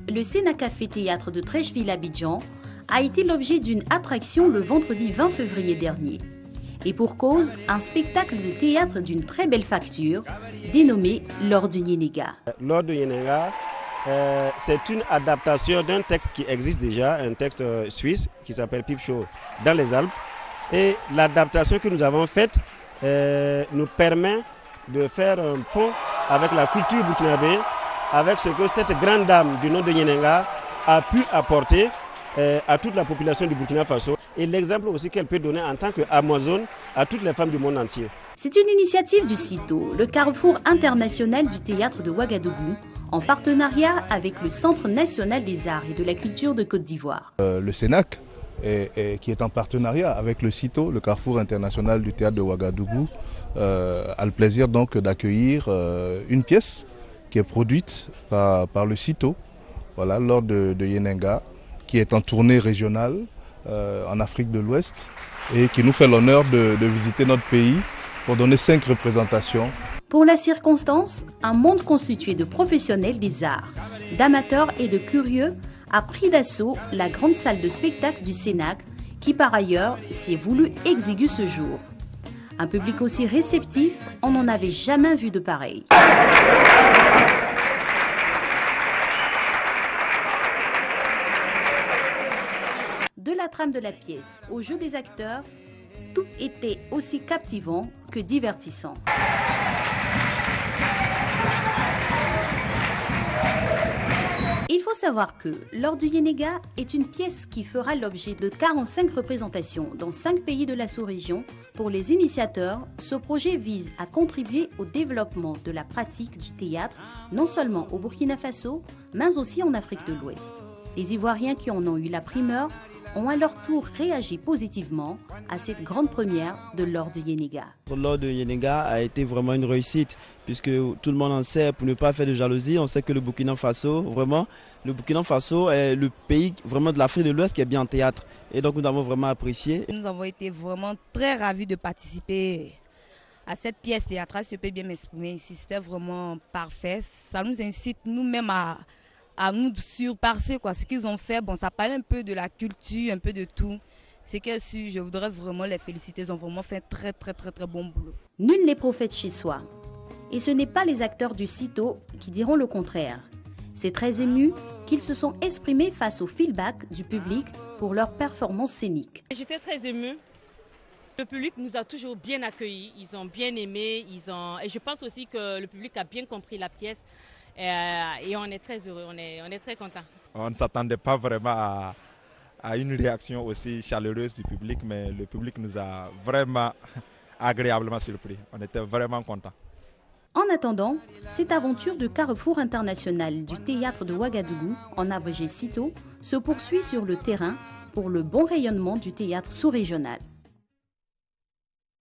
le Sénac Café Théâtre de Treichville-Abidjan a été l'objet d'une attraction le vendredi 20 février dernier. Et pour cause, un spectacle de théâtre d'une très belle facture, dénommé L'Or du Yenega. L'Or du Yenega, c'est une adaptation d'un texte qui existe déjà, un texte suisse qui s'appelle Pipe Show dans les Alpes. Et l'adaptation que nous avons faite nous permet de faire un pont avec la culture burkinabé, avec ce que cette grande dame du nom de Yenega a pu apporter à toute la population du Burkina Faso et l'exemple aussi qu'elle peut donner en tant qu'Amazone à toutes les femmes du monde entier. C'est une initiative du CITO, le Carrefour international du théâtre de Ouagadougou, en partenariat avec le Centre national des arts et de la culture de Côte d'Ivoire. Le Sénac, qui est en partenariat avec le CITO, le Carrefour international du théâtre de Ouagadougou, a le plaisir donc d'accueillir une pièce qui est produite par le CITO, voilà, L'Or de Yenega, qui est en tournée régionale en Afrique de l'Ouest et qui nous fait l'honneur de visiter notre pays pour donner 5 représentations. Pour la circonstance, un monde constitué de professionnels des arts, d'amateurs et de curieux a pris d'assaut la grande salle de spectacle du Sénac qui par ailleurs s'y est voulu exigu ce jour. Un public aussi réceptif, on n'en avait jamais vu de pareil. De la trame de la pièce au jeu des acteurs, tout était aussi captivant que divertissant. Il faut savoir que L'Or du Yenega est une pièce qui fera l'objet de 45 représentations dans 5 pays de la sous-région. Pour les initiateurs, ce projet vise à contribuer au développement de la pratique du théâtre, non seulement au Burkina Faso, mais aussi en Afrique de l'Ouest. Les Ivoiriens qui en ont eu la primeur ont à leur tour réagi positivement à cette grande première de L'Or du Yenega. L'Or du Yenega a été vraiment une réussite puisque tout le monde en sait, pour ne pas faire de jalousie, on sait que le Burkina Faso est le pays vraiment de l'Afrique de l'Ouest qui est bien en théâtre. Et donc nous avons vraiment apprécié. Nous avons été vraiment très ravis de participer à cette pièce théâtrale, si je peux bien m'exprimer ici. C'était vraiment parfait. Ça nous incite nous-mêmes à nous surpasser ce qu'ils ont fait. Bon, ça parle un peu de la culture, un peu de tout. C'est que je voudrais vraiment les féliciter. Ils ont vraiment fait un très bon boulot. Nul n'est prophète chez soi. Et ce n'est pas les acteurs du CITO qui diront le contraire. C'est très ému qu'ils se sont exprimés face au feedback du public pour leur performance scénique. J'étais très émue. Le public nous a toujours bien accueillis. Ils ont bien aimé. Et je pense aussi que le public a bien compris la pièce. Et on est très heureux, on est très contents. On ne s'attendait pas vraiment à une réaction aussi chaleureuse du public, mais le public nous a vraiment agréablement surpris. On était vraiment contents. En attendant, cette aventure de Carrefour international du théâtre de Ouagadougou, en abrégé CITO, se poursuit sur le terrain pour le bon rayonnement du théâtre sous-régional.